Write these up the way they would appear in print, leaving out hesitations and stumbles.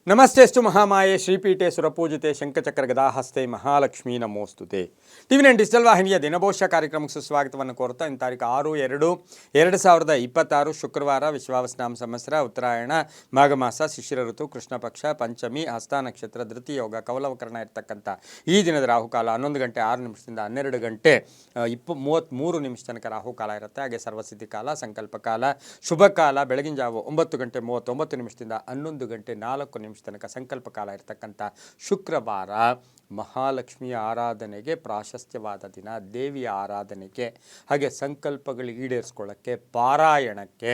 ನಮಸ್ತೆಸ್ತು ಮಹಾಮಾಯೆ ಶ್ರೀಪೀಠೆ ಸುರಪೂಜಿತೆ ಶಂಖಚಕ್ರ ಗದಾಹಸ್ತೆ Mahalakshmi ನಮೋಸ್ತುತೆ. TV nine digital ವಾಹಿನಿಯ ದಿನಭೋಷ್ಯ ಕಾರ್ಯಕ್ರಮಕ್ಕೆ ಸುಸ್ವಾಗತವನ್ನು ಕೋರುತ್ತಾ ಇನ್ನು ತಾರೀಕು 6/2/2026 ಶುಕ್ರವಾರ ವಿಶ್ವಾವಸ್ನಾಮ ಸಂವತ್ಸರ ಉತ್ತರಾಯಣ ಮಾಘಮಾಸ ಶಿಶಿರ ಋತು ಕೃಷ್ಣ ಪಕ್ಷ ಪಂಚಮಿ ಹಸ್ತ ನಕ್ಷತ್ರ ಧೃತಿ ಯೋಗ ಕೌಲವಕರಣ ಇರತಕ್ಕಂಥ ಈ ದಿನದ ರಾಹುಕಾಲ 11 ಗಂಟೆ 6 ನಿಮಿಷದಿಂದ 12 ಗಂಟೆ 33 ತನಕ ರಾಹುಕಾಲ ಇರುತ್ತೆ. ಹಾಗೆ ಸರ್ವಸಿದ್ಧಿ ಕಾಲ ಸಂಕಲ್ಪ ಕಾಲ ಶುಭ ಕಾಲ ಬೆಳಗಿನ ಜಾವ 9 ಗಂಟೆ 39 ನಿಮಿಷದಿಂದ 11 ಗಂಟೆ 4 ನಿಮಿಷ ತನಕ ಸಂಕಲ್ಪ ಕಾಲ ಇರತಕ್ಕಂಥ ಶುಕ್ರವಾರ ಮಹಾಲಕ್ಷ್ಮಿಯ ಆರಾಧನೆಗೆ ಪ್ರಾಶಸ್ತ್ಯವಾದ ದಿನ. ದೇವಿಯ ಆರಾಧನೆಗೆ ಹಾಗೆ ಸಂಕಲ್ಪಗಳು ಈಡೇರಿಸ್ಕೊಳ್ಳೋಕ್ಕೆ ಪಾರಾಯಣಕ್ಕೆ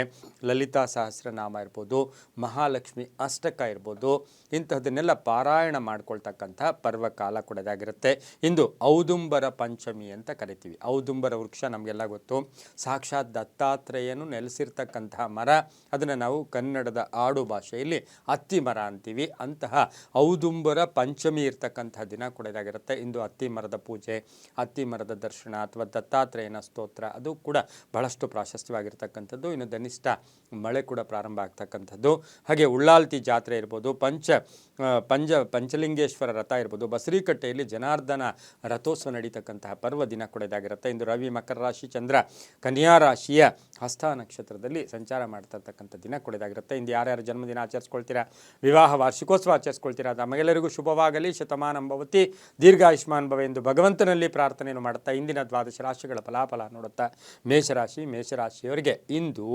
ಲಲಿತಾ ಸಹಸ್ರನಾಮ ಇರ್ಬೋದು, ಮಹಾಲಕ್ಷ್ಮಿ ಅಷ್ಟಕ ಇರ್ಬೋದು, ಇಂತಹದನ್ನೆಲ್ಲ ಪಾರಾಯಣ ಮಾಡ್ಕೊಳ್ತಕ್ಕಂಥ ಪರ್ವಕಾಲ ಕೂಡ ಇದಾಗಿರುತ್ತೆ. ಇಂದು ಔದುಂಬರ ಪಂಚಮಿ ಅಂತ ಕರಿತೀವಿ. ಔದುಂಬರ ವೃಕ್ಷ ನಮಗೆಲ್ಲ ಗೊತ್ತು, ಸಾಕ್ಷಾತ್ ದತ್ತಾತ್ರೇಯನು ನೆಲೆಸಿರ್ತಕ್ಕಂತಹ ಮರ. ಅದನ್ನು ನಾವು ಕನ್ನಡದ ಆಡು ಭಾಷೆಯಲ್ಲಿ ಅತ್ತಿ ಮರ ಅಂತೀವಿ. ಅಂತಹ ಔದುಂಬರ ಪಂಚಮಿ ಇರ್ತಕ್ಕಂತಹ ದಿನ ಕೂಡ ಇದಾಗಿರುತ್ತೆ. ಇಂದು ಅತ್ತಿ ಮರದ ಪೂಜೆ, ಅತ್ತಿ ಮರದ ದರ್ಶನ ಅಥವಾ ದತ್ತಾತ್ರೇಯನ ಸ್ತೋತ್ರ ಅದು ಕೂಡ ಬಹಳಷ್ಟು ಪ್ರಾಶಸ್ತ್ಯವಾಗಿರ್ತಕ್ಕಂಥದ್ದು. ಇನ್ನು ಧನಿಷ್ಠ ಮಳೆ ಕೂಡ ಪ್ರಾರಂಭ ಆಗ್ತಕ್ಕಂಥದ್ದು. ಹಾಗೆ ಉಳ್ಳಾಲ್ತಿ ಜಾತ್ರೆ ಇರ್ಬೋದು, ಪಂಚಲಿಂಗೇಶ್ವರ ರಥ ಇರ್ಬೋದು, ಬಸರೀಕಟ್ಟೆಯಲ್ಲಿ ಜನಾರ್ದನ ರಥೋತ್ಸವ ನಡೀತಕ್ಕಂತಹ ಪರ್ವ ದಿನ ಕೂಡ ಇದಾಗಿರುತ್ತೆ. ಇಂದು ರವಿ ಮಕರ ರಾಶಿ, ಚಂದ್ರ ಕನ್ಯಾ ರಾಶಿಯ ಹಸ್ತ ನಕ್ಷತ್ರದಲ್ಲಿ ಸಂಚಾರ ಮಾಡ್ತಿರ್ತಕ್ಕಂಥ ದಿನ ಕೂಡ ಇದಾಗಿರುತ್ತೆ. ಇಂದು ಯಾರ್ಯಾರು ಜನ್ಮದಿನ ಆಚರಿಸ್ಕೊಳ್ತೀರಾ, ವಿವಾಹ ವಾರ್ಷಿಕೋತ್ಸವ ಆಚರಿಸ್ಕೊಳ್ತೀರಾ, ತಮಗೆಲ್ಲರಿಗೂ ಶುಭವಾಗಲಿ, ಶತಮಾನಂಭವತಿ, ದೀರ್ಘಾಯುಷ್ಮಾನ್ ಭವ ಎಂದು ಭಗವಂತನಲ್ಲಿ ಪ್ರಾರ್ಥನೆಯನ್ನು ಮಾಡುತ್ತಾ ಇಂದಿನ ದ್ವಾದಶ ರಾಶಿಗಳ ಫಲಾಫಲ ನೋಡುತ್ತಾ ಮೇಷರಾಶಿಯವರಿಗೆ ಇಂದು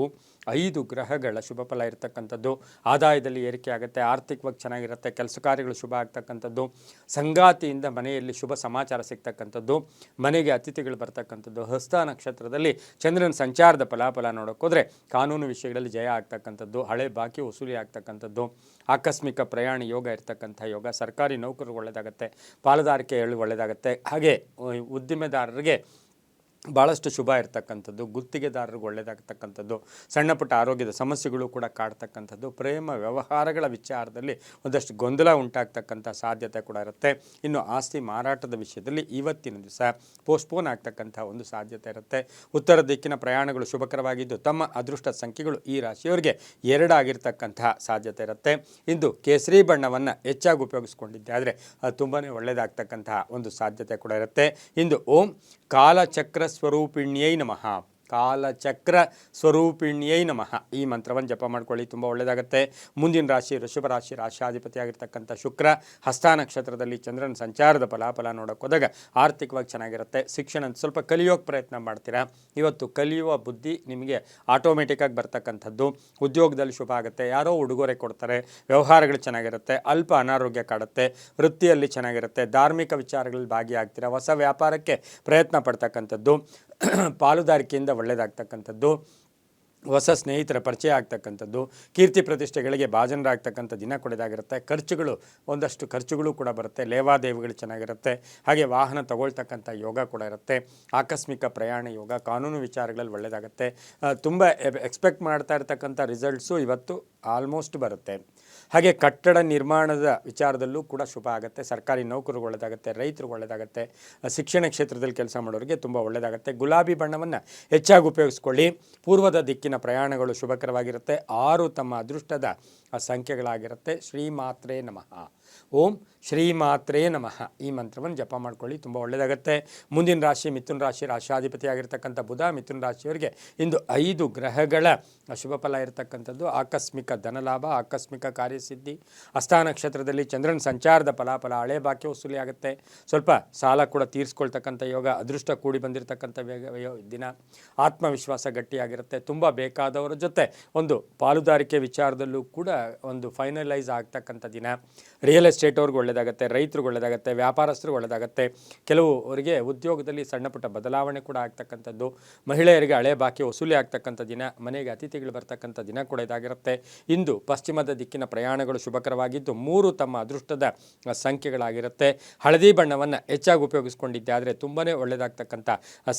5 ಗ್ರಹಗಳ ಶುಭ ಫಲ ಇರತಕ್ಕಂಥದ್ದು. ಆದಾಯದಲ್ಲಿ ಏರಿಕೆ ಆಗುತ್ತೆ, ಆರ್ಥಿಕವಾಗಿ ಚೆನ್ನಾಗಿರುತ್ತೆ, ಕೆಲಸ ಕಾರ್ಯಗಳು ಶುಭ ಆಗ್ತಕ್ಕಂಥದ್ದು, ಸಂಗಾತಿಯಿಂದ ಮನೆಯಲ್ಲಿ ಶುಭ ಸಮಾಚಾರ ಸಿಗ್ತಕ್ಕಂಥದ್ದು, ಮನೆಗೆ ಅತಿಥಿಗಳು ಬರ್ತಕ್ಕಂಥದ್ದು. ಹಸ್ತ ನಕ್ಷತ್ರದಲ್ಲಿ ಚಂದ್ರನ ಸಂಚಾರದ ಫಲಾಫಲ ನೋಡೋಕ್ಕೋದ್ರೆ ಕಾನೂನು ವಿಷಯಗಳಲ್ಲಿ ಜಯ ಆಗ್ತಕ್ಕಂಥದ್ದು, ಹಳೆ ಬಾಕಿ ವಸೂಲಿ ಆಗ್ತಕ್ಕಂಥದ್ದು, ಆಕಸ್ಮಿಕ ಪ್ರಯಾಣ ಯೋಗ ಇರ್ತಕ್ಕಂಥ ಯೋಗ, ಸರ್ಕಾರಿ ನೌಕರರು ಒಳ್ಳೆಯದಾಗುತ್ತೆ, ಪಾಲುದಾರಿಕೆ ಒಳ್ಳೆಯದಾಗುತ್ತೆ. ಹಾಗೆ ಉದ್ದಿಮೆದಾರರಿಗೆ ಭಾಳಷ್ಟು ಶುಭ ಇರ್ತಕ್ಕಂಥದ್ದು, ಗುತ್ತಿಗೆದಾರರಿಗೆ ಒಳ್ಳೆಯದಾಗ್ತಕ್ಕಂಥದ್ದು, ಸಣ್ಣ ಪುಟ್ಟ ಆರೋಗ್ಯದ ಸಮಸ್ಯೆಗಳು ಕೂಡ ಕಾಡ್ತಕ್ಕಂಥದ್ದು, ಪ್ರೇಮ ವ್ಯವಹಾರಗಳ ವಿಚಾರದಲ್ಲಿ ಒಂದಷ್ಟು ಗೊಂದಲ ಉಂಟಾಗ್ತಕ್ಕಂಥ ಸಾಧ್ಯತೆ ಕೂಡ ಇರುತ್ತೆ. ಇನ್ನು ಆಸ್ತಿ ಮಾರಾಟದ ವಿಷಯದಲ್ಲಿ ಇವತ್ತಿನ ದಿವಸ ಪೋಸ್ಟ್ಪೋನ್ ಆಗ್ತಕ್ಕಂಥ ಒಂದು ಸಾಧ್ಯತೆ ಇರುತ್ತೆ. ಉತ್ತರ ದಿಕ್ಕಿನ ಪ್ರಯಾಣಗಳು ಶುಭಕರವಾಗಿದ್ದು ತಮ್ಮ ಅದೃಷ್ಟ ಸಂಖ್ಯೆಗಳು ಈ ರಾಶಿಯವರಿಗೆ 2 ಆಗಿರ್ತಕ್ಕಂತಹ ಸಾಧ್ಯತೆ ಇರುತ್ತೆ. ಇಂದು ಕೇಸರಿ ಬಣ್ಣವನ್ನು ಹೆಚ್ಚಾಗಿ ಉಪಯೋಗಿಸ್ಕೊಂಡಿದ್ದೆ ಆದರೆ ಅದು ತುಂಬಾ ಒಳ್ಳೆಯದಾಗ್ತಕ್ಕಂತಹ ಒಂದು ಸಾಧ್ಯತೆ ಕೂಡ ಇರುತ್ತೆ. ಇಂದು ಓಂ ಕಾಲಚಕ್ರ ಸ್ವರೂಪಿಣ್ಯೈ ನಮಃ, ಕಾಲಚಕ್ರ ಸ್ವರೂಪಿಣ್ಯೈ ನಮಃ ಈ ಮಂತ್ರವನ್ನು ಜಪ ಮಾಡ್ಕೊಳ್ಳಿ, ತುಂಬ ಒಳ್ಳೆಯದಾಗುತ್ತೆ. ಮುಂದಿನ ರಾಶಿ ವೃಷಭ ರಾಶಿ, ರಾಶಾಧಿಪತಿಯಾಗಿರ್ತಕ್ಕಂಥ ಶುಕ್ರ ಹಸ್ತ ನಕ್ಷತ್ರದಲ್ಲಿ ಚಂದ್ರನ ಸಂಚಾರದ ಫಲಾಫಲ ನೋಡೋಕೆ ಹೋದಾಗ ಆರ್ಥಿಕವಾಗಿ ಚೆನ್ನಾಗಿರುತ್ತೆ. ಶಿಕ್ಷಣ ಸ್ವಲ್ಪ ಕಲಿಯೋಕೆ ಪ್ರಯತ್ನ ಮಾಡ್ತೀರಾ. ಇವತ್ತು ಕಲಿಯುವ ಬುದ್ಧಿ ನಿಮಗೆ ಆಟೋಮೆಟಿಕ್ಕಾಗಿ ಬರ್ತಕ್ಕಂಥದ್ದು. ಉದ್ಯೋಗದಲ್ಲಿ ಶುಭ ಆಗುತ್ತೆ, ಯಾರೋ ಉಡುಗೊರೆ ಕೊಡ್ತಾರೆ, ವ್ಯವಹಾರಗಳು ಚೆನ್ನಾಗಿರುತ್ತೆ, ಅಲ್ಪ ಅನಾರೋಗ್ಯ ಕಾಡುತ್ತೆ, ವೃತ್ತಿಯಲ್ಲಿ ಚೆನ್ನಾಗಿರುತ್ತೆ, ಧಾರ್ಮಿಕ ವಿಚಾರಗಳಲ್ಲಿ ಭಾಗಿಯಾಗ್ತೀರಾ, ಹೊಸ ವ್ಯಾಪಾರಕ್ಕೆ ಪ್ರಯತ್ನ ಪಡ್ತಕ್ಕಂಥದ್ದು, ಪಾಲುದಾರಿಕೆಯಿಂದ ಒಳ್ಳೆಯದಾಗ್ತಕ್ಕಂಥದ್ದು, ಹೊಸ ಸ್ನೇಹಿತರ ಪರಿಚಯ ಆಗ್ತಕ್ಕಂಥದ್ದು, ಕೀರ್ತಿ ಪ್ರತಿಷ್ಠೆಗಳಿಗೆ ಭಾಜನರಾಗ್ತಕ್ಕಂಥ ದಿನ ಕೊಡೋದಾಗಿರುತ್ತೆ. ಒಂದಷ್ಟು ಖರ್ಚುಗಳು ಕೂಡ ಬರುತ್ತೆ, ಲೇವಾದೇವಿಗಳು ಚೆನ್ನಾಗಿರುತ್ತೆ. ಹಾಗೆ ವಾಹನ ತಗೊಳ್ತಕ್ಕಂಥ ಯೋಗ ಕೂಡ ಇರುತ್ತೆ. ಆಕಸ್ಮಿಕ ಪ್ರಯಾಣ ಯೋಗ, ಕಾನೂನು ವಿಚಾರಗಳಲ್ಲಿ ಒಳ್ಳೆಯದಾಗುತ್ತೆ. ತುಂಬ ಎಕ್ಸ್ಪೆಕ್ಟ್ ಮಾಡ್ತಾ ಇರ್ತಕ್ಕಂಥ ರಿಸಲ್ಟ್ಸು ಇವತ್ತು ಆಲ್ಮೋಸ್ಟ್ ಬರುತ್ತೆ. ಹಾಗೆ ಕಟ್ಟಡ ನಿರ್ಮಾಣದ ವಿಚಾರದಲ್ಲೂ ಕೂಡ ಶುಭ ಆಗುತ್ತೆ. ಸರ್ಕಾರಿ ನೌಕರರಿಗೆ ಒಳ್ಳೆಯದಾಗುತ್ತೆ, ರೈತರಿಗೆ ಒಳ್ಳೆಯದಾಗುತ್ತೆ, ಶಿಕ್ಷಣ ಕ್ಷೇತ್ರದಲ್ಲಿ ಕೆಲಸ ಮಾಡೋರಿಗೆ ತುಂಬ ಒಳ್ಳೆಯದಾಗುತ್ತೆ. ಗುಲಾಬಿ ಬಣ್ಣವನ್ನು ಹೆಚ್ಚಾಗಿ ಉಪಯೋಗಿಸ್ಕೊಳ್ಳಿ. ಪೂರ್ವದ ದಿಕ್ಕಿನ ಪ್ರಯಾಣಗಳು ಶುಭಕರವಾಗಿರುತ್ತೆ. 6 ತಮ್ಮ ಅದೃಷ್ಟದ ಸಂಖ್ಯೆಗಳಾಗಿರುತ್ತೆ. ಶ್ರೀಮಾತ್ರೇ ನಮಃ, ಓಂ ಶ್ರೀಮಾತ್ರೇ ನಮಃ ಈ ಮಂತ್ರವನ್ನು ಜಪ ಮಾಡ್ಕೊಳ್ಳಿ, ತುಂಬ ಒಳ್ಳೆಯದಾಗುತ್ತೆ. ಮುಂದಿನ ರಾಶಿ ಮಿಥುನ ರಾಶಿ, ರಾಶಾಧಿಪತಿಯಾಗಿರ್ತಕ್ಕಂಥ ಬುಧ. ಮಿಥುನ ರಾಶಿಯವರಿಗೆ ಇಂದು 5 ಗ್ರಹಗಳ ಶುಭ ಫಲ ಇರತಕ್ಕಂಥದ್ದು. ಆಕಸ್ಮಿಕ ಧನಲಾಭ, ಆಕಸ್ಮಿಕ ಕಾರ್ಯಸಿದ್ಧಿ, ಹಸ್ತ ನಕ್ಷತ್ರದಲ್ಲಿ ಚಂದ್ರನ ಸಂಚಾರದ ಫಲಾಫಲ, ಹಳೆ ಬಾಕಿ ವಸೂಲಿ ಆಗುತ್ತೆ, ಸ್ವಲ್ಪ ಸಾಲ ಕೂಡ ತೀರಿಸ್ಕೊಳ್ತಕ್ಕಂಥ ಯೋಗ, ಅದೃಷ್ಟ ಕೂಡಿ ಬಂದಿರತಕ್ಕಂಥ ದಿನ, ಆತ್ಮವಿಶ್ವಾಸ ಗಟ್ಟಿಯಾಗಿರುತ್ತೆ. ತುಂಬ ಬೇಕಾದವರ ಜೊತೆ ಒಂದು ಪಾಲುದಾರಿಕೆ ವಿಚಾರದಲ್ಲೂ ಕೂಡ ಒಂದು ಫೈನಲೈಸ್ ಆಗ್ತಕ್ಕಂಥ ದಿನ. ರಿಯಲ್ ಎಸ್ಟೇಟ್ ಅವ್ರಿಗೆ ಒಳ್ಳೆಯದಾಗುತ್ತೆ, ರೈತರಿಗೆ ಒಳ್ಳೆಯದಾಗುತ್ತೆ, ವ್ಯಾಪಾರಸ್ಥರಿಗೆ ಒಳ್ಳೆಯದಾಗುತ್ತೆ, ಕೆಲವರಿಗೆ ಉದ್ಯೋಗದಲ್ಲಿ ಸಣ್ಣ ಪುಟ್ಟ ಬದಲಾವಣೆ ಕೂಡ ಆಗ್ತಕ್ಕಂಥದ್ದು, ಮಹಿಳೆಯರಿಗೆ ಹಳೆ ಬಾಕಿ ವಸೂಲಿ ಆಗ್ತಕ್ಕಂಥ ದಿನ, ಮನೆಗೆ ಅತಿಥಿಗಳು ಬರ್ತಕ್ಕಂಥ ದಿನ ಕೂಡ ಇದಾಗಿರುತ್ತೆ. ಇಂದು ಪಶ್ಚಿಮದ ದಿಕ್ಕಿನ ಪ್ರಯಾಣಗಳು ಶುಭಕರವಾಗಿದ್ದು 3 ತಮ್ಮ ಅದೃಷ್ಟದ ಸಂಖ್ಯೆಗಳಾಗಿರುತ್ತೆ. ಹಳದಿ ಬಣ್ಣವನ್ನು ಹೆಚ್ಚಾಗಿ ಉಪಯೋಗಿಸ್ಕೊಂಡಿದ್ದೆ ಆದರೆ ತುಂಬಾ ಒಳ್ಳೆಯದಾಗ್ತಕ್ಕಂಥ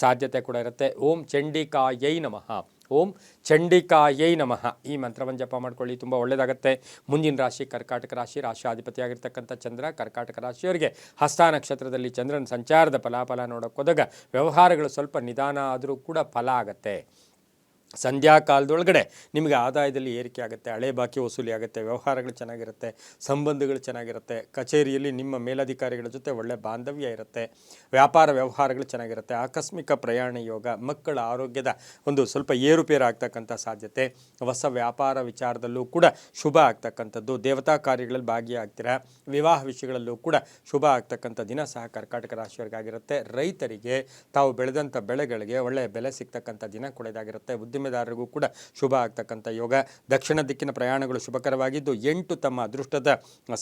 ಸಾಧ್ಯತೆ ಕೂಡ ಇರುತ್ತೆ. ಓಂ ಚಂಡಿಕಾಯೈ ನಮಃ, ಓಂ ಚಂಡಿಕಾಯೈ ನಮಃ ಈ ಮಂತ್ರವನ್ನು ಜಪ ಮಾಡ್ಕೊಳ್ಳಿ, ತುಂಬ ಒಳ್ಳೆಯದಾಗುತ್ತೆ. ಮುಂದಿನ ರಾಶಿ ಕರ್ಕಾಟಕ ರಾಶಿ, ರಾಶಾಧಿಪತಿಯಾಗಿರ್ತಕ್ಕಂಥ ಚಂದ್ರ. ಕರ್ಕಾಟಕ ರಾಶಿಯವರಿಗೆ ಹಸ್ತ ನಕ್ಷತ್ರದಲ್ಲಿ ಚಂದ್ರನ ಸಂಚಾರದ ಫಲಾಫಲ ನೋಡೋಕೆ ಹೋದಾಗ ವ್ಯವಹಾರಗಳು ಸ್ವಲ್ಪ ನಿಧಾನ ಆದರೂ ಕೂಡ ಫಲ ಆಗುತ್ತೆ. ಸಂಧ್ಯಾ ಕಾಲದೊಳಗಡೆ ನಿಮಗೆ ಆದಾಯದಲ್ಲಿ ಏರಿಕೆ ಆಗುತ್ತೆ, ಹಳೆ ಬಾಕಿ ವಸೂಲಿ ಆಗುತ್ತೆ, ವ್ಯವಹಾರಗಳು ಚೆನ್ನಾಗಿರುತ್ತೆ, ಸಂಬಂಧಗಳು ಚೆನ್ನಾಗಿರುತ್ತೆ, ಕಚೇರಿಯಲ್ಲಿ ನಿಮ್ಮ ಮೇಲಧಿಕಾರಿಗಳ ಜೊತೆ ಒಳ್ಳೆ ಬಾಂಧವ್ಯ ಇರುತ್ತೆ, ವ್ಯಾಪಾರ ವ್ಯವಹಾರಗಳು ಚೆನ್ನಾಗಿರುತ್ತೆ, ಆಕಸ್ಮಿಕ ಪ್ರಯಾಣ ಯೋಗ, ಮಕ್ಕಳ ಆರೋಗ್ಯದ ಒಂದು ಸ್ವಲ್ಪ ಏರುಪೇರು ಆಗ್ತಕ್ಕಂಥ ಸಾಧ್ಯತೆ, ಹೊಸ ವ್ಯಾಪಾರ ವಿಚಾರದಲ್ಲೂ ಕೂಡ ಶುಭ ಆಗ್ತಕ್ಕಂಥದ್ದು, ದೇವತಾ ಕಾರ್ಯಗಳಲ್ಲಿ ಭಾಗಿಯಾಗ್ತೀರಾ, ವಿವಾಹ ವಿಷಯಗಳಲ್ಲೂ ಕೂಡ ಶುಭ ಆಗ್ತಕ್ಕಂಥ ದಿನ ಸಹ ಕರ್ಕಾಟಕ ರಾಶಿಯವರಿಗಾಗಿರುತ್ತೆ. ರೈತರಿಗೆ ತಾವು ಬೆಳೆದಂಥ ಬೆಳೆಗಳಿಗೆ ಒಳ್ಳೆಯ ಬೆಲೆ ಸಿಗ್ತಕ್ಕಂಥ ದಿನ ಕೂಡ ಇದಾಗಿರುತ್ತೆ. ಉದ್ದಿಮೆದಾರರಿಗೂ ಕೂಡ ಶುಭ ಆಗ್ತಕ್ಕಂಥ ಯೋಗ. ದಕ್ಷಿಣ ದಿಕ್ಕಿನ ಪ್ರಯಾಣಗಳು ಶುಭಕರವಾಗಿದ್ದು 8 ತಮ್ಮ ಅದೃಷ್ಟದ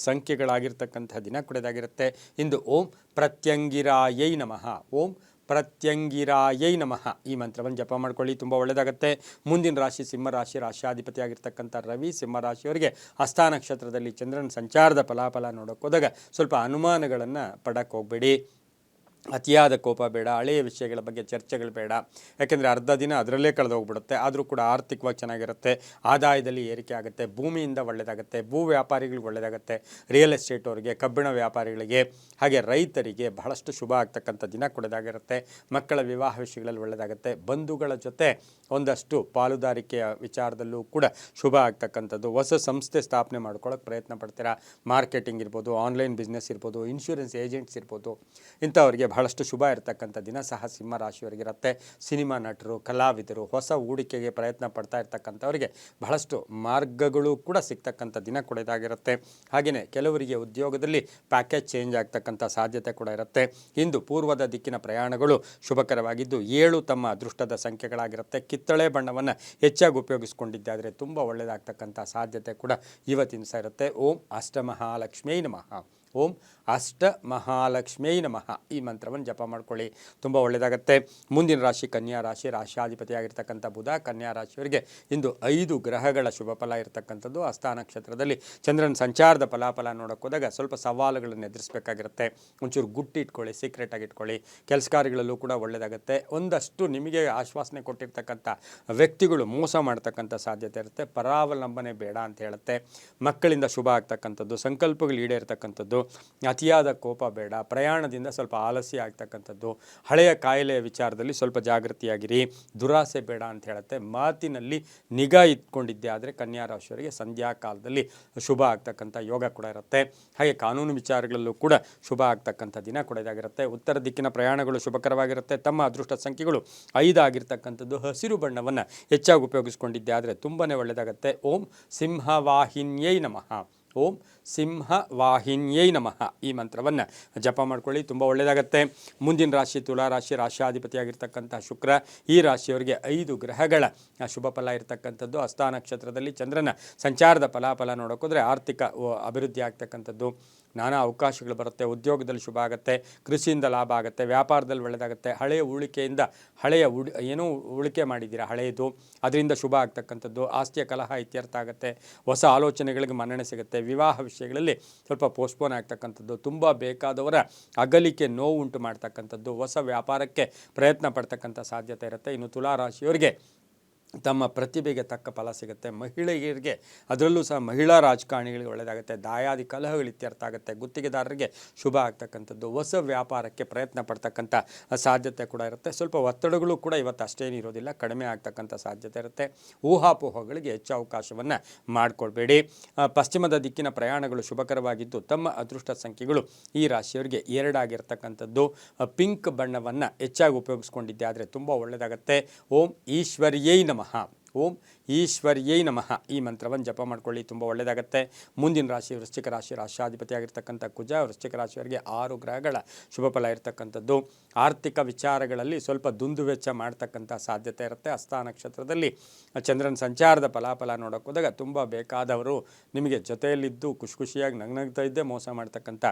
ಸಂಖ್ಯೆಗಳಾಗಿರ್ತಕ್ಕಂಥ ದಿನ ಕೂಡ ಇದಾಗಿರುತ್ತೆ. ಇಂದು ಓಂ ಪ್ರತ್ಯಂಗಿರಾಯೈ ನಮಃ, ಓಂ ಪ್ರತ್ಯಂಗಿರಾಯೈ ನಮಃ ಈ ಮಂತ್ರವನ್ನು ಜಪ ಮಾಡ್ಕೊಳ್ಳಿ, ತುಂಬ ಒಳ್ಳೆಯದಾಗುತ್ತೆ. ಮುಂದಿನ ರಾಶಿ ಸಿಂಹರಾಶಿ, ರಾಶಿಯಾಧಿಪತಿ ಆಗಿರ್ತಕ್ಕಂಥ ರವಿ ಸಿಂಹರಾಶಿಯವರಿಗೆ ಹಸ್ತ ನಕ್ಷತ್ರದಲ್ಲಿ ಚಂದ್ರನ ಸಂಚಾರದ ಫಲಾಫಲ ನೋಡೋಕೆ ಹೋದಾಗ ಸ್ವಲ್ಪ ಅನುಮಾನಗಳನ್ನು ಪಡಕ್ಕೆ ಹೋಗಬೇಡಿ. ಅತಿಯಾದ ಕೋಪ ಬೇಡ, ಹಳೆಯ ವಿಷಯಗಳ ಬಗ್ಗೆ ಚರ್ಚೆಗಳು ಬೇಡ, ಯಾಕೆಂದರೆ ಅರ್ಧ ದಿನ ಅದರಲ್ಲೇ ಕಳೆದೋಗ್ಬಿಡುತ್ತೆ. ಆದರೂ ಕೂಡ ಆರ್ಥಿಕವಾಗಿ ಚೆನ್ನಾಗಿರುತ್ತೆ, ಆದಾಯದಲ್ಲಿ ಏರಿಕೆ ಆಗುತ್ತೆ, ಭೂಮಿಯಿಂದ ಒಳ್ಳೆಯದಾಗುತ್ತೆ, ಭೂ ವ್ಯಾಪಾರಿಗಳಿಗೆ ಒಳ್ಳೆಯದಾಗುತ್ತೆ, ರಿಯಲ್ ಎಸ್ಟೇಟ್ ಅವರಿಗೆ, ಕಬ್ಬಿಣ ವ್ಯಾಪಾರಿಗಳಿಗೆ, ಹಾಗೆ ರೈತರಿಗೆ ಬಹಳಷ್ಟು ಶುಭ ಆಗ್ತಕ್ಕಂಥ ದಿನ ಕೊಡೋದಾಗಿರುತ್ತೆ. ಮಕ್ಕಳ ವಿವಾಹ ವಿಷಯಗಳಲ್ಲಿ ಒಳ್ಳೆಯದಾಗುತ್ತೆ, ಬಂಧುಗಳ ಜೊತೆ ಒಂದಷ್ಟು ಪಾಲುದಾರಿಕೆಯ ವಿಚಾರದಲ್ಲೂ ಕೂಡ ಶುಭ ಆಗ್ತಕ್ಕಂಥದ್ದು. ಹೊಸ ಸಂಸ್ಥೆ ಸ್ಥಾಪನೆ ಮಾಡ್ಕೊಳ್ಳೋಕೆ ಪ್ರಯತ್ನ ಪಡ್ತೀರಾ, ಮಾರ್ಕೆಟಿಂಗ್ ಇರ್ಬೋದು, ಆನ್ಲೈನ್ ಬಿಸ್ನೆಸ್ ಇರ್ಬೋದು, ಇನ್ಶೂರೆನ್ಸ್ ಏಜೆಂಟ್ಸ್ ಇರ್ಬೋದು, ಇಂಥವರಿಗೆ ಬಹಳಷ್ಟು ಶುಭ ಇರತಕ್ಕಂಥ ದಿನ ಸಹ ಸಿಂಹ ರಾಶಿಯವರಿಗಿರುತ್ತೆ. ಸಿನಿಮಾ ನಟರು, ಕಲಾವಿದರು, ಹೊಸ ಹೂಡಿಕೆಗೆ ಪ್ರಯತ್ನ ಪಡ್ತಾ ಇರ್ತಕ್ಕಂಥವರಿಗೆ ಬಹಳಷ್ಟು ಮಾರ್ಗಗಳು ಕೂಡ ಸಿಗ್ತಕ್ಕಂಥ ದಿನ ಕೂಡ ಇದಾಗಿರುತ್ತೆ. ಹಾಗೆಯೇ ಕೆಲವರಿಗೆ ಉದ್ಯೋಗದಲ್ಲಿ ಪ್ಯಾಕೇಜ್ ಚೇಂಜ್ ಆಗ್ತಕ್ಕಂಥ ಸಾಧ್ಯತೆ ಕೂಡ ಇರುತ್ತೆ. ಇಂದು ಪೂರ್ವದ ದಿಕ್ಕಿನ ಪ್ರಯಾಣಗಳು ಶುಭಕರವಾಗಿದ್ದು 7 ತಮ್ಮ ಅದೃಷ್ಟದ ಸಂಖ್ಯೆಗಳಾಗಿರುತ್ತೆ. ಕಿತ್ತಳೆ ಬಣ್ಣವನ್ನು ಹೆಚ್ಚಾಗಿ ಉಪಯೋಗಿಸ್ಕೊಂಡಿದ್ದಾದರೆ ತುಂಬ ಒಳ್ಳೆಯದಾಗ್ತಕ್ಕಂಥ ಸಾಧ್ಯತೆ ಕೂಡ ಇವತ್ತಿನ ಸಹ ಇರುತ್ತೆ. ಓಂ ಅಷ್ಟಮಹಾಲಕ್ಷ್ಮೀ ನಮಃ, ಓಂ ಅಷ್ಟ ಮಹಾಲಕ್ಷ್ಮೀ ನಮಃ ಈ ಮಂತ್ರವನ್ನು ಜಪ ಮಾಡ್ಕೊಳ್ಳಿ, ತುಂಬ ಒಳ್ಳೆಯದಾಗುತ್ತೆ. ಮುಂದಿನ ರಾಶಿ ಕನ್ಯಾ ರಾಶಿ, ರಾಶಿಯಾಧಿಪತಿಯಾಗಿರ್ತಕ್ಕಂಥ ಬುಧ ಕನ್ಯಾ ರಾಶಿಯವರಿಗೆ ಇಂದು 5 ಗ್ರಹಗಳ ಶುಭ ಫಲ ಇರತಕ್ಕಂಥದ್ದು. ಹಸ್ತ ನಕ್ಷತ್ರದಲ್ಲಿ ಚಂದ್ರನ ಸಂಚಾರದ ಫಲಾಫಲ ನೋಡೋಕೆ ಹೋದಾಗ ಸ್ವಲ್ಪ ಸವಾಲುಗಳನ್ನು ಎದುರಿಸಬೇಕಾಗಿರುತ್ತೆ. ಒಂಚೂರು ಗುಟ್ಟಿಟ್ಕೊಳ್ಳಿ, ಸೀಕ್ರೆಟಾಗಿ ಇಟ್ಕೊಳ್ಳಿ. ಕೆಲಸ ಕಾರ್ಯಗಳಲ್ಲೂ ಕೂಡ ಒಳ್ಳೆಯದಾಗುತ್ತೆ. ಒಂದಷ್ಟು ನಿಮಗೆ ಆಶ್ವಾಸನೆ ಕೊಟ್ಟಿರ್ತಕ್ಕಂಥ ವ್ಯಕ್ತಿಗಳು ಮೋಸ ಮಾಡ್ತಕ್ಕಂಥ ಸಾಧ್ಯತೆ ಇರುತ್ತೆ. ಪರಾವಲಂಬನೆ ಬೇಡ ಅಂತ ಹೇಳುತ್ತೆ. ಮಕ್ಕಳಿಂದ ಶುಭ ಆಗ್ತಕ್ಕಂಥದ್ದು, ಸಂಕಲ್ಪಗಳು ಈಡೇರ್ತಕ್ಕಂಥದ್ದು, ಅತಿಯಾದ ಕೋಪ ಬೇಡ, ಪ್ರಯಾಣದಿಂದ ಸ್ವಲ್ಪ ಆಲಸ್ಯ ಆಗ್ತಕ್ಕಂಥದ್ದು, ಹಳೆಯ ಕಾಯಿಲೆಯ ವಿಚಾರದಲ್ಲಿ ಸ್ವಲ್ಪ ಜಾಗೃತಿಯಾಗಿರಿ, ದುರಾಸೆ ಬೇಡ ಅಂತ ಹೇಳುತ್ತೆ. ಮಾತಿನಲ್ಲಿ ನಿಗಾ ಇಟ್ಕೊಂಡಿದ್ದೆ ಆದರೆ ಕನ್ಯಾ ರಾಶಿಯವರಿಗೆ ಸಂಧ್ಯಾ ಕಾಲದಲ್ಲಿ ಶುಭ ಆಗ್ತಕ್ಕಂಥ ಯೋಗ ಕೂಡ ಇರುತ್ತೆ. ಹಾಗೆ ಕಾನೂನು ವಿಚಾರಗಳಲ್ಲೂ ಕೂಡ ಶುಭ ಆಗ್ತಕ್ಕಂಥ ದಿನ ಕೂಡ ಇದಾಗಿರುತ್ತೆ. ಉತ್ತರ ದಿಕ್ಕಿನ ಪ್ರಯಾಣಗಳು ಶುಭಕರವಾಗಿರುತ್ತೆ. ತಮ್ಮ ಅದೃಷ್ಟ ಸಂಖ್ಯೆಗಳು 5 ಆಗಿರ್ತಕ್ಕಂಥದ್ದು. ಹಸಿರು ಬಣ್ಣವನ್ನು ಹೆಚ್ಚಾಗಿ ಉಪಯೋಗಿಸ್ಕೊಂಡಿದ್ದೆ ಆದರೆ ತುಂಬಾ ಒಳ್ಳೆಯದಾಗುತ್ತೆ. ಓಂ ಸಿಂಹವಾಹಿನ್ಯೈ ನಮಃ, ಓಂ ಸಿಂಹವಾಹಿನ್ಯೈ ನಮಃ ಈ ಮಂತ್ರವನ್ನು ಜಪ ಮಾಡ್ಕೊಳ್ಳಿ, ತುಂಬ ಒಳ್ಳೆಯದಾಗುತ್ತೆ. ಮುಂದಿನ ರಾಶಿ ತುಲಾ ರಾಶಿ, ರಾಶಿಯಾಧಿಪತಿಯಾಗಿರ್ತಕ್ಕಂಥ ಶುಕ್ರ ಈ ರಾಶಿಯವರಿಗೆ 5 ಗ್ರಹಗಳ ಶುಭ ಫಲ ಇರತಕ್ಕಂಥದ್ದು. ಹಸ್ತ ನಕ್ಷತ್ರದಲ್ಲಿ ಚಂದ್ರನ ಸಂಚಾರದ ಫಲಾಫಲ ನೋಡೋಕೋದ್ರೆ ಆರ್ಥಿಕ ಅಭಿವೃದ್ಧಿ ಆಗ್ತಕ್ಕಂಥದ್ದು, ನಾನಾ ಅವಕಾಶಗಳು ಬರುತ್ತೆ, ಉದ್ಯೋಗದಲ್ಲಿ ಶುಭ ಆಗುತ್ತೆ, ಕೃಷಿಯಿಂದ ಲಾಭ ಆಗುತ್ತೆ, ವ್ಯಾಪಾರದಲ್ಲಿ ಒಳ್ಳೆಯದಾಗುತ್ತೆ, ಹಳೆಯ ಉಳಿಕೆಯಿಂದ ಏನೋ ಉಳಿಕೆ ಮಾಡಿದ್ದೀರಾ ಹಳೆಯದು, ಅದರಿಂದ ಶುಭ ಆಗ್ತಕ್ಕಂಥದ್ದು, ಆಸ್ತಿಯ ಕಲಹ ಇತ್ಯರ್ಥ ಆಗುತ್ತೆ, ಹೊಸ ಆಲೋಚನೆಗಳಿಗೆ ಮನ್ನಣೆ ಸಿಗುತ್ತೆ, ವಿವಾಹ ವಿಷಯಗಳಲ್ಲಿ ಸ್ವಲ್ಪ ಪೋಸ್ಟ್ಪೋನ್ ಆಗ್ತಕ್ಕಂಥದ್ದು, ತುಂಬ ಬೇಕಾದವರ ಅಗಲಿಕೆ ನೋವು ಉಂಟು ಮಾಡ್ತಕ್ಕಂಥದ್ದು, ಹೊಸ ವ್ಯಾಪಾರಕ್ಕೆ ಪ್ರಯತ್ನ ಪಡ್ತಕ್ಕಂಥ ಸಾಧ್ಯತೆ ಇರುತ್ತೆ. ಇನ್ನು ತುಲಾ ರಾಶಿಯವರಿಗೆ ತಮ್ಮ ಪ್ರತಿಭೆಗೆ ತಕ್ಕ ಫಲ ಸಿಗುತ್ತೆ. ಮಹಿಳೆಯರಿಗೆ ಅದರಲ್ಲೂ ಸಹ ಮಹಿಳಾ ರಾಜಕಾರಣಿಗಳಿಗೆ ಒಳ್ಳೆಯದಾಗುತ್ತೆ, ದಾಯಾದಿ ಕಲಹಗಳು ಇತ್ಯರ್ಥ ಆಗುತ್ತೆ, ಗುತ್ತಿಗೆದಾರರಿಗೆ ಶುಭ ಆಗ್ತಕ್ಕಂಥದ್ದು, ಹೊಸ ವ್ಯಾಪಾರಕ್ಕೆ ಪ್ರಯತ್ನ ಪಡ್ತಕ್ಕಂಥ ಸಾಧ್ಯತೆ ಕೂಡ ಇರುತ್ತೆ. ಸ್ವಲ್ಪ ಒತ್ತಡಗಳು ಕೂಡ ಇವತ್ತು ಅಷ್ಟೇನು ಇರೋದಿಲ್ಲ, ಕಡಿಮೆ ಆಗ್ತಕ್ಕಂಥ ಸಾಧ್ಯತೆ ಇರುತ್ತೆ. ಊಹಾಪೋಹಗಳಿಗೆ ಹೆಚ್ಚು ಅವಕಾಶವನ್ನು ಮಾಡಿಕೊಳ್ಬೇಡಿ. ಪಶ್ಚಿಮದ ದಿಕ್ಕಿನ ಪ್ರಯಾಣಗಳು ಶುಭಕರವಾಗಿದ್ದು ತಮ್ಮ ಅದೃಷ್ಟ ಸಂಖ್ಯೆಗಳು ಈ ರಾಶಿಯವರಿಗೆ 2 ಆಗಿರ್ತಕ್ಕಂಥದ್ದು. ಪಿಂಕ್ ಬಣ್ಣವನ್ನು ಹೆಚ್ಚಾಗಿ ಉಪಯೋಗಿಸ್ಕೊಂಡಿದ್ದೆ ಆದರೆ ತುಂಬ ಒಳ್ಳೆಯದಾಗುತ್ತೆ. ಓಂ ಈಶ್ವರ್ಯೈ ನಮಃ, ಓಂ ಈಶ್ವರ್ಯೈ ನಮಃ ಈ ಮಂತ್ರವನ್ನು ಜಪ ಮಾಡ್ಕೊಳ್ಳಿ, ತುಂಬ ಒಳ್ಳೆಯದಾಗುತ್ತೆ. ಮುಂದಿನ ರಾಶಿ ವೃಶ್ಚಿಕ ರಾಶಿ, ರಾಶಿಯಾಧಿಪತಿಯಾಗಿರ್ತಕ್ಕಂಥ ಕುಜ ವೃಶ್ಚಿಕ ರಾಶಿಯವರಿಗೆ 6 ಗ್ರಹಗಳ ಶುಭ ಫಲ ಇರತಕ್ಕಂಥದ್ದು. ಆರ್ಥಿಕ ವಿಚಾರಗಳಲ್ಲಿ ಸ್ವಲ್ಪ ದುಂದುವೆಚ್ಚ ಮಾಡ್ತಕ್ಕಂಥ ಸಾಧ್ಯತೆ ಇರುತ್ತೆ. ಹಸ್ತ ನಕ್ಷತ್ರದಲ್ಲಿ ಚಂದ್ರನ ಸಂಚಾರದ ಫಲಾಫಲ ನೋಡೋಕೆ ಹೋದಾಗ ತುಂಬ ಬೇಕಾದವರು ನಿಮಗೆ ಜೊತೆಯಲ್ಲಿದ್ದು ಖುಷಿಯಾಗಿ ನಗ್ನಗ್ತಾ ಇದ್ದೇ ಮೋಸ ಮಾಡ್ತಕ್ಕಂಥ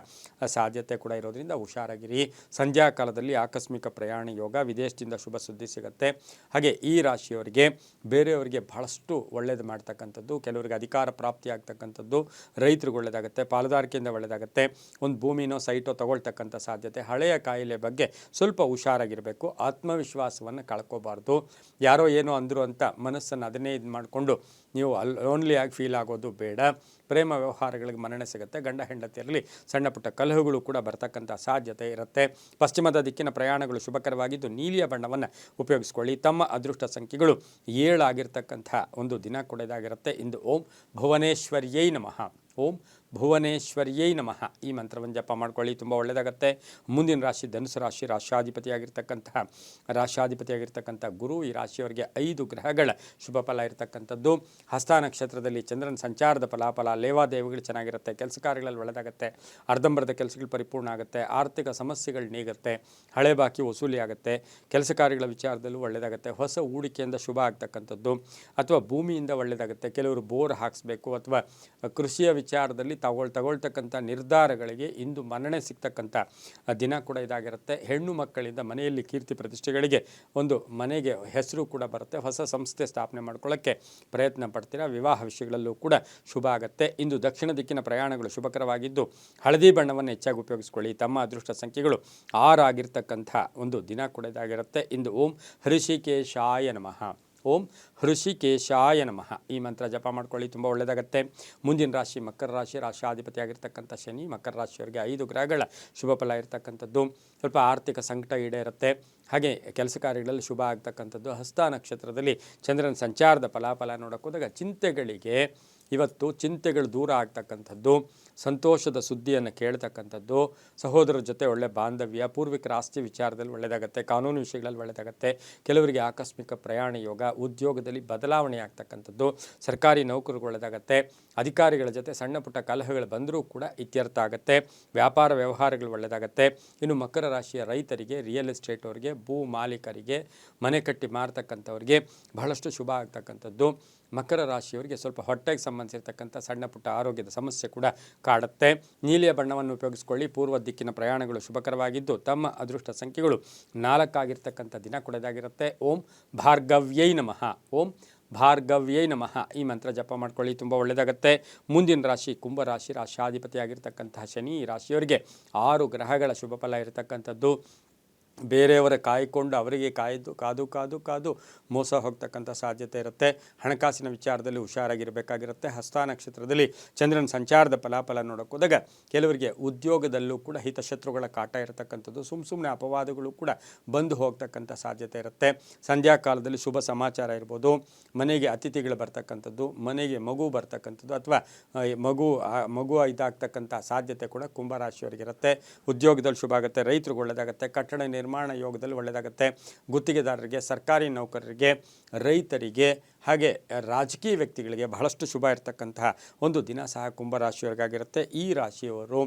ಸಾಧ್ಯತೆ ಕೂಡ ಇರೋದ್ರಿಂದ ಹುಷಾರಾಗಿರಿ. ಸಂಧ್ಯಾ ಕಾಲದಲ್ಲಿ ಆಕಸ್ಮಿಕ ಪ್ರಯಾಣ ಯೋಗ, ವಿದೇಶದಿಂದ ಶುಭ ಸುದ್ದಿ ಸಿಗುತ್ತೆ. ಹಾಗೆ ಈ ರಾಶಿಯವರಿಗೆ ಬೇರೆಯವರಿಗೆ ಬಹಳಷ್ಟು ಒಳ್ಳೆಯದು ಮಾಡ್ತಕ್ಕಂಥದ್ದು, ಕೆಲವರಿಗೆ ಅಧಿಕಾರ ಪ್ರಾಪ್ತಿ ಆಗ್ತಕ್ಕಂಥದ್ದು, ರೈತರಿಗೆ ಒಳ್ಳೆಯದಾಗುತ್ತೆ, ಪಾಲುದಾರಿಕೆಯಿಂದ ಒಳ್ಳೆಯದಾಗುತ್ತೆ, ಒಂದು ಭೂಮಿನೋ ಸೈಟೋ ತಗೊಳ್ತಕ್ಕಂಥ ಸಾಧ್ಯತೆ. ಹಳೆಯ ಕಾಯಿಲೆ ಬಗ್ಗೆ ಸ್ವಲ್ಪ ಹುಷಾರಾಗಿರಬೇಕು, ಆತ್ಮವಿಶ್ವಾಸವನ್ನು ಕಳ್ಕೋಬಾರ್ದು. ಯಾರೋ ಏನೋ ಅಂದರು ಅಂತ ಮನಸ್ಸನ್ನು ಅದನ್ನೇ ಇದು ಮಾಡಿಕೊಂಡು ನೀವು ಲೋನ್ಲಿಯಾಗಿ ಫೀಲ್ ಆಗೋದು ಬೇಡ. ಪ್ರೇಮ ವ್ಯವಹಾರಗಳಿಗೆ ಮನ್ನಣೆ ಸಿಗುತ್ತೆ. ಗಂಡ ಹೆಂಡತಿಯರಲ್ಲಿ ಸಣ್ಣ ಪುಟ್ಟ ಕಲಹಗಳು ಕೂಡ ಬರ್ತಕ್ಕಂಥ ಸಾಧ್ಯತೆ ಇರುತ್ತೆ. ಪಶ್ಚಿಮದ ದಿಕ್ಕಿನ ಪ್ರಯಾಣಗಳು ಶುಭಕರವಾಗಿದ್ದು ನೀಲಿಯ ಬಣ್ಣವನ್ನು ಉಪಯೋಗಿಸ್ಕೊಳ್ಳಿ. ತಮ್ಮ ಅದೃಷ್ಟ ಸಂಖ್ಯೆಗಳು 7 ಆಗಿರ್ತಕ್ಕಂಥ ಒಂದು ದಿನ ಕೂಡ ಇದಾಗಿರುತ್ತೆ. ಇಂದು ಓಂ ಭುವನೇಶ್ವರ್ಯೈ ನಮಃ, ಓಂ ಭುವನೇಶ್ವರ್ಯೈ ನಮಃ ಈ ಮಂತ್ರವನ್ನು ಜಪ ಮಾಡ್ಕೊಳ್ಳಿ, ತುಂಬ ಒಳ್ಳೆಯದಾಗತ್ತೆ. ಮುಂದಿನ ರಾಶಿ ಧನುಸು ರಾಶಿ. ರಾಶಾಧಿಪತಿಯಾಗಿರ್ತಕ್ಕಂಥ ಗುರು ಈ ರಾಶಿಯವರಿಗೆ 5 ಗ್ರಹಗಳ ಶುಭ ಫಲ ಇರತಕ್ಕಂಥದ್ದು. ಹಸ್ತ ನಕ್ಷತ್ರದಲ್ಲಿ ಚಂದ್ರನ ಸಂಚಾರದ ಫಲಾಫಲ. ಲೇವಾದೇವಿಗಳು ಚೆನ್ನಾಗಿರುತ್ತೆ. ಕೆಲಸ ಕಾರ್ಯಗಳಲ್ಲಿ ಒಳ್ಳೆಯದಾಗುತ್ತೆ. ಅರ್ಧಂಬರ್ಧ ಕೆಲಸಗಳು ಪರಿಪೂರ್ಣ ಆಗುತ್ತೆ. ಆರ್ಥಿಕ ಸಮಸ್ಯೆಗಳು ನೀಗುತ್ತೆ. ಹಳೆ ಬಾಕಿ ವಸೂಲಿ ಆಗುತ್ತೆ. ಕೆಲಸ ಕಾರ್ಯಗಳ ವಿಚಾರದಲ್ಲೂ ಒಳ್ಳೆಯದಾಗುತ್ತೆ. ಹೊಸ ಹೂಡಿಕೆಯಿಂದ ಶುಭ ಆಗ್ತಕ್ಕಂಥದ್ದು ಅಥವಾ ಭೂಮಿಯಿಂದ ಒಳ್ಳೆಯದಾಗುತ್ತೆ. ಕೆಲವರು ಬೋರ್ ಹಾಕಿಸ್ಬೇಕು ಅಥವಾ ಕೃಷಿಯ ವಿಚಾರದಲ್ಲಿ ತಗೊಳ್ತಕ್ಕಂಥ ನಿರ್ಧಾರಗಳಿಗೆ ಇಂದು ಮನ್ನಣೆ ಸಿಗ್ತಕ್ಕಂಥ ದಿನ ಕೂಡ ಇದಾಗಿರುತ್ತೆ. ಹೆಣ್ಣು ಮಕ್ಕಳಿಂದ ಮನೆಯಲ್ಲಿ ಕೀರ್ತಿ ಪ್ರತಿಷ್ಠೆಗಳಿಗೆ ಒಂದು ಮನೆಗೆ ಹೆಸರು ಕೂಡ ಬರುತ್ತೆ. ಹೊಸ ಸಂಸ್ಥೆ ಸ್ಥಾಪನೆ ಮಾಡ್ಕೊಳ್ಳೋಕ್ಕೆ ಪ್ರಯತ್ನ ಪಡ್ತೀರಾ. ವಿವಾಹ ವಿಷಯಗಳಲ್ಲೂ ಕೂಡ ಶುಭ ಆಗುತ್ತೆ. ಇಂದು ದಕ್ಷಿಣ ದಿಕ್ಕಿನ ಪ್ರಯಾಣಗಳು ಶುಭಕರವಾಗಿದ್ದು ಹಳದಿ ಬಣ್ಣವನ್ನು ಹೆಚ್ಚಾಗಿ ಉಪಯೋಗಿಸ್ಕೊಳ್ಳಿ. ತಮ್ಮ ಅದೃಷ್ಟ ಸಂಖ್ಯೆಗಳು 6 ಆಗಿರ್ತಕ್ಕಂಥ ಒಂದು ದಿನ ಕೂಡ ಇದಾಗಿರುತ್ತೆ. ಇಂದು ಓಂ ಹೃಷಿಕೇಶಾಯ ನಮಃ, ಓಂ ಹೃಷಿಕೇಶಾಯ ನಮಃ ಈ ಮಂತ್ರ ಜಪ ಮಾಡ್ಕೊಳ್ಳಿ, ತುಂಬ ಒಳ್ಳೆಯದಾಗತ್ತೆ. ಮುಂದಿನ ರಾಶಿ ಮಕರ ರಾಶಿ. ರಾಶಾಧಿಪತಿಯಾಗಿರ್ತಕ್ಕಂಥ ಶನಿ ಮಕರ ರಾಶಿಯವರಿಗೆ 5 ಗ್ರಹಗಳ ಶುಭ ಫಲ ಇರತಕ್ಕಂಥದ್ದು. ಸ್ವಲ್ಪ ಆರ್ಥಿಕ ಸಂಕಟ ಈಡೇರುತ್ತೆ. ಹಾಗೆ ಕೆಲಸ ಕಾರ್ಯಗಳಲ್ಲಿ ಶುಭ ಆಗ್ತಕ್ಕಂಥದ್ದು. ಹಸ್ತ ನಕ್ಷತ್ರದಲ್ಲಿ ಚಂದ್ರನ ಸಂಚಾರದ ಫಲಾಫಲ ನೋಡೋಕೆ ಹೋದಾಗ ಚಿಂತೆಗಳಿಗೆ ಇವತ್ತು ಚಿಂತೆಗಳು ದೂರ ಆಗ್ತಕ್ಕಂಥದ್ದು, ಸಂತೋಷದ ಸುದ್ದಿಯನ್ನು ಕೇಳ್ತಕ್ಕಂಥದ್ದು, ಸಹೋದರರ ಜೊತೆ ಒಳ್ಳೆ ಬಾಂಧವ್ಯ, ಪೂರ್ವಿಕರ ಆಸ್ತಿ ವಿಚಾರದಲ್ಲಿ ಒಳ್ಳೆಯದಾಗುತ್ತೆ. ಕಾನೂನು ವಿಷಯಗಳಲ್ಲಿ ಒಳ್ಳೆಯದಾಗುತ್ತೆ. ಕೆಲವರಿಗೆ ಆಕಸ್ಮಿಕ ಪ್ರಯಾಣ ಯೋಗ, ಉದ್ಯೋಗದಲ್ಲಿ ಬದಲಾವಣೆ ಆಗ್ತಕ್ಕಂಥದ್ದು, ಸರ್ಕಾರಿ ನೌಕರಿಗೆ ಒಳ್ಳೆಯದಾಗುತ್ತೆ. ಅಧಿಕಾರಿಗಳ ಜೊತೆ ಸಣ್ಣ ಪುಟ್ಟ ಕಲಹಗಳು ಬಂದರೂ ಕೂಡ ಇತ್ಯರ್ಥ ಆಗುತ್ತೆ. ವ್ಯಾಪಾರ ವ್ಯವಹಾರಗಳು ಒಳ್ಳೆಯದಾಗುತ್ತೆ. ಇನ್ನು ಮಕರ ರಾಶಿಯ ರೈತರಿಗೆ, ರಿಯಲ್ ಎಸ್ಟೇಟ್ ಅವರಿಗೆ, ಭೂ ಮಾಲೀಕರಿಗೆ, ಮನೆ ಕಟ್ಟಿ ಮಾರ್ತಕ್ಕಂಥವ್ರಿಗೆ ಬಹಳಷ್ಟು ಶುಭ ಆಗ್ತಕ್ಕಂಥದ್ದು. ಮಕರ ರಾಶಿಯವರಿಗೆ ಸ್ವಲ್ಪ ಹೊಟ್ಟೆಗೆ ಸಂಬಂಧಿಸಿರ್ತಕ್ಕಂಥ ಸಣ್ಣ ಪುಟ್ಟ ಆರೋಗ್ಯದ ಸಮಸ್ಯೆ ಕೂಡ ಕಾಡುತ್ತೆ. ನೀಲಿಯ ಬಣ್ಣವನ್ನು ಉಪಯೋಗಿಸಿಕೊಳ್ಳಿ. ಪೂರ್ವ ದಿಕ್ಕಿನ ಪ್ರಯಾಣಗಳು ಶುಭಕರವಾಗಿದ್ದು ತಮ್ಮ ಅದೃಷ್ಟ ಸಂಖ್ಯೆಗಳು 4 ಆಗಿರ್ತಕ್ಕಂಥ ದಿನ ಕೂಡ ಇದಾಗಿರುತ್ತೆ. ಓಂ ಭಾರ್ಗವ್ಯೈ ನಮಃ, ಓಂ ಭಾರ್ಗವ್ಯೈ ನಮಃ ಈ ಮಂತ್ರ ಜಪ ಮಾಡ್ಕೊಳ್ಳಿ, ತುಂಬ ಒಳ್ಳೆಯದಾಗುತ್ತೆ. ಮುಂದಿನ ರಾಶಿ ಕುಂಭರಾಶಿ. ರಾಶಾಧಿಪತಿಯಾಗಿರ್ತಕ್ಕಂತಹ ಶನಿ ಈ ರಾಶಿಯವರಿಗೆ 6 ಗ್ರಹಗಳ ಶುಭ ಫಲ ಇರತಕ್ಕಂಥದ್ದು. ಬೇರೆಯವರ ಕಾಯ್ಕೊಂಡು ಅವರಿಗೆ ಕಾದು ಮೋಸ ಹೋಗ್ತಕ್ಕಂಥ ಸಾಧ್ಯತೆ ಇರುತ್ತೆ. ಹಣಕಾಸಿನ ವಿಚಾರದಲ್ಲಿ ಹುಷಾರಾಗಿರಬೇಕಾಗಿರುತ್ತೆ. ಹಸ್ತ ನಕ್ಷತ್ರದಲ್ಲಿ ಚಂದ್ರನ ಸಂಚಾರದ ಫಲಾಫಲ ನೋಡೋಕೆ ಹೋದಾಗ ಕೆಲವರಿಗೆ ಉದ್ಯೋಗದಲ್ಲೂ ಕೂಡ ಹಿತಶತ್ರುಗಳ ಕಾಟ ಇರತಕ್ಕಂಥದ್ದು, ಸುಮ್ಮನೆ ಅಪವಾದಗಳು ಕೂಡ ಬಂದು ಹೋಗ್ತಕ್ಕಂಥ ಸಾಧ್ಯತೆ ಇರುತ್ತೆ. ಸಂಧ್ಯಾ ಕಾಲದಲ್ಲಿ ಶುಭ ಸಮಾಚಾರ ಇರ್ಬೋದು. ಮನೆಗೆ ಅತಿಥಿಗಳು ಬರ್ತಕ್ಕಂಥದ್ದು, ಮನೆಗೆ ಮಗು ಬರ್ತಕ್ಕಂಥದ್ದು ಅಥವಾ ಮಗು ಇದಾಗ್ತಕ್ಕಂಥ ಸಾಧ್ಯತೆ ಕೂಡ ಕುಂಭರಾಶಿಯವರಿಗಿರುತ್ತೆ. ಉದ್ಯೋಗದಲ್ಲಿ ಶುಭ ಆಗುತ್ತೆ. ರೈತರಿಗೆ ಒಳ್ಳೆಯದಾಗುತ್ತೆ. ಕಟ್ಟಡ ನಿರ್ಮಾಣ ಯೋಗದಲ್ಲಿ ಒಳ್ಳೆಯದಾಗುತ್ತೆ. ಗುತ್ತಿಗೆದಾರರಿಗೆ, ಸರ್ಕಾರಿ ನೌಕರರಿಗೆ, ರೈತರಿಗೆ ಹಾಗೆ ರಾಜಕೀಯ ವ್ಯಕ್ತಿಗಳಿಗೆ ಬಹಳಷ್ಟು ಶುಭ ಇರತಕ್ಕಂತಹ ಒಂದು ದಿನ ಸಹ ಕುಂಭರಾಶಿಯವರಿಗಾಗಿರುತ್ತೆ. ಈ ರಾಶಿಯವರು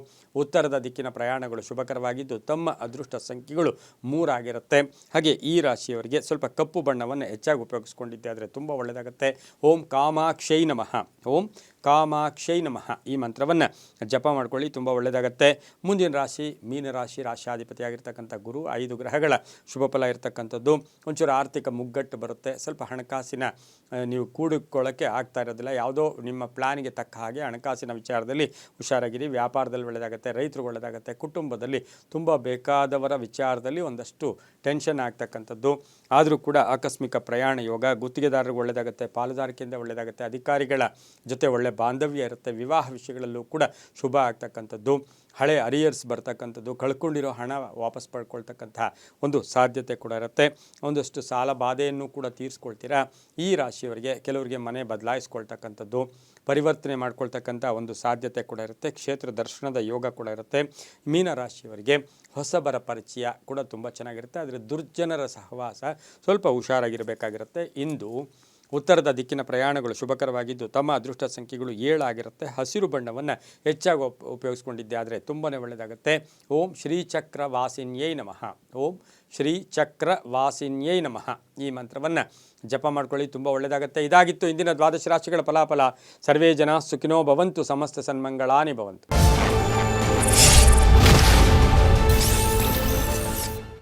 ಉತ್ತರದ ದಿಕ್ಕಿನ ಪ್ರಯಾಣಗಳು ಶುಭಕರವಾಗಿದ್ದು ತಮ್ಮ ಅದೃಷ್ಟ ಸಂಖ್ಯೆಗಳು 3 ಆಗಿರುತ್ತೆ. ಹಾಗೆ ಈ ರಾಶಿಯವರಿಗೆ ಸ್ವಲ್ಪ ಕಪ್ಪು ಬಣ್ಣವನ್ನು ಹೆಚ್ಚಾಗಿ ಉಪಯೋಗಿಸ್ಕೊಂಡಿದ್ದೆ ಆದರೆ ತುಂಬ ಒಳ್ಳೆಯದಾಗುತ್ತೆ. ಓಂ ಕಾಮಾಕ್ಷೈ ನಮಃ, ಓಂ ಕಾಮಾಕ್ಷೈ ನಮಃ ಈ ಮಂತ್ರವನ್ನು ಜಪ ಮಾಡ್ಕೊಳ್ಳಿ, ತುಂಬ ಒಳ್ಳೆಯದಾಗುತ್ತೆ. ಮುಂದಿನ ರಾಶಿ ಮೀನರಾಶಿ. ರಾಶಾಧಿಪತಿಯಾಗಿರ್ತಕ್ಕಂಥ ಗುರು 5 ಗ್ರಹಗಳ ಶುಭ ಫಲ ಇರತಕ್ಕಂಥದ್ದು. ಒಂಚೂರು ಆರ್ಥಿಕ ಮುಗ್ಗಟ್ಟು ಬರುತ್ತೆ. ಸ್ವಲ್ಪ ಹಣಕಾಸಿನ ನೀವು ಕೂಡಿಕೊಳ್ಳೋಕ್ಕೆ ಆಗ್ತಾ ಇರೋದಿಲ್ಲ. ಯಾವುದೋ ನಿಮ್ಮ ಪ್ಲ್ಯಾನಿಗೆ ತಕ್ಕ ಹಾಗೆ ಹಣಕಾಸಿನ ವಿಚಾರದಲ್ಲಿ ಹುಷಾರಾಗಿರಿ. ವ್ಯಾಪಾರದಲ್ಲಿ ಒಳ್ಳೆಯದಾಗುತ್ತೆ. ರೈತರಿಗೆ ಒಳ್ಳೆಯದಾಗುತ್ತೆ. ಕುಟುಂಬದಲ್ಲಿ ತುಂಬ ಬೇಕಾದವರ ವಿಚಾರದಲ್ಲಿ ಒಂದಷ್ಟು ಟೆನ್ಷನ್ ಆಗ್ತಕ್ಕಂಥದ್ದು. ಆದರೂ ಕೂಡ ಆಕಸ್ಮಿಕ ಪ್ರಯಾಣ ಯೋಗ. ಗುತ್ತಿಗೆದಾರರಿಗೆ ಒಳ್ಳೆಯದಾಗುತ್ತೆ. ಪಾಲುದಾರಿಕೆಯಿಂದ ಒಳ್ಳೆಯದಾಗುತ್ತೆ. ಅಧಿಕಾರಿಗಳ ಜೊತೆ ಒಳ್ಳೆ ಬಾಂಧವ್ಯ ಇರುತ್ತೆ. ವಿವಾಹ ವಿಷಯಗಳಲ್ಲೂ ಕೂಡ ಶುಭ ಆಗ್ತಕ್ಕಂಥದ್ದು. ಹಳೆ ಅರಿಯರ್ಸ್ ಬರ್ತಕ್ಕಂಥದ್ದು, ಕಳ್ಕೊಂಡಿರೋ ಹಣ ವಾಪಸ್ ಪಡ್ಕೊಳ್ತಕ್ಕಂಥ ಒಂದು ಸಾಧ್ಯತೆ ಕೂಡ ಇರುತ್ತೆ. ಒಂದಷ್ಟು ಸಾಲ ಬಾಧೆಯನ್ನು ಕೂಡ ತೀರಿಸ್ಕೊಳ್ತೀರಾ. ಈ ರಾಶಿಯವರಿಗೆ ಕೆಲವರಿಗೆ ಮನೆ ಬದಲಾಯಿಸ್ಕೊಳ್ತಕ್ಕಂಥದ್ದು, ಪರಿವರ್ತನೆ ಮಾಡ್ಕೊಳ್ತಕ್ಕಂಥ ಒಂದು ಸಾಧ್ಯತೆ ಕೂಡ ಇರುತ್ತೆ. ಕ್ಷೇತ್ರ ದರ್ಶನದ ಯೋಗ ಕೂಡ ಇರುತ್ತೆ. ಮೀನ ರಾಶಿಯವರಿಗೆ ಹೊಸಬರ ಪರಿಚಯ ಕೂಡ ತುಂಬ ಚೆನ್ನಾಗಿರುತ್ತೆ. ಆದರೆ ದುರ್ಜನರ ಸಹವಾಸ ಸ್ವಲ್ಪ ಹುಷಾರಾಗಿರಬೇಕಾಗಿರುತ್ತೆ. ಇಂದು ಉತ್ತರದ ದಿಕ್ಕಿನ ಪ್ರಯಾಣಗಳು ಶುಭಕರವಾಗಿದ್ದು ತಮ್ಮ ಅದೃಷ್ಟ ಸಂಖ್ಯೆಗಳು 7 ಆಗಿರುತ್ತೆ. ಹಸಿರು ಬಣ್ಣವನ್ನು ಹೆಚ್ಚಾಗಿ ಉಪಯೋಗಿಸ್ಕೊಂಡಿದ್ದೆ ಆದರೆ ತುಂಬಾ ಒಳ್ಳೆಯದಾಗುತ್ತೆ. ಓಂ ಶ್ರೀ ಚಕ್ರ ವಾಸಿನ್ಯೈ ನಮಃ, ಓಂ ಶ್ರೀ ಚಕ್ರ ವಾಸಿನ್ಯೈ ನಮಃ ಈ ಮಂತ್ರವನ್ನು ಜಪ ಮಾಡ್ಕೊಳ್ಳಿ, ತುಂಬ ಒಳ್ಳೆಯದಾಗುತ್ತೆ. ಇದಾಗಿತ್ತು ಇಂದಿನ 12 ರಾಶಿಗಳ ಫಲಾಫಲ. ಸರ್ವೇ ಜನ ಸುಖಿನೋ ಭವಂತು, ಸಮಸ್ತ ಸನ್ಮಂಗಳಾನಿ ಭವಂತು.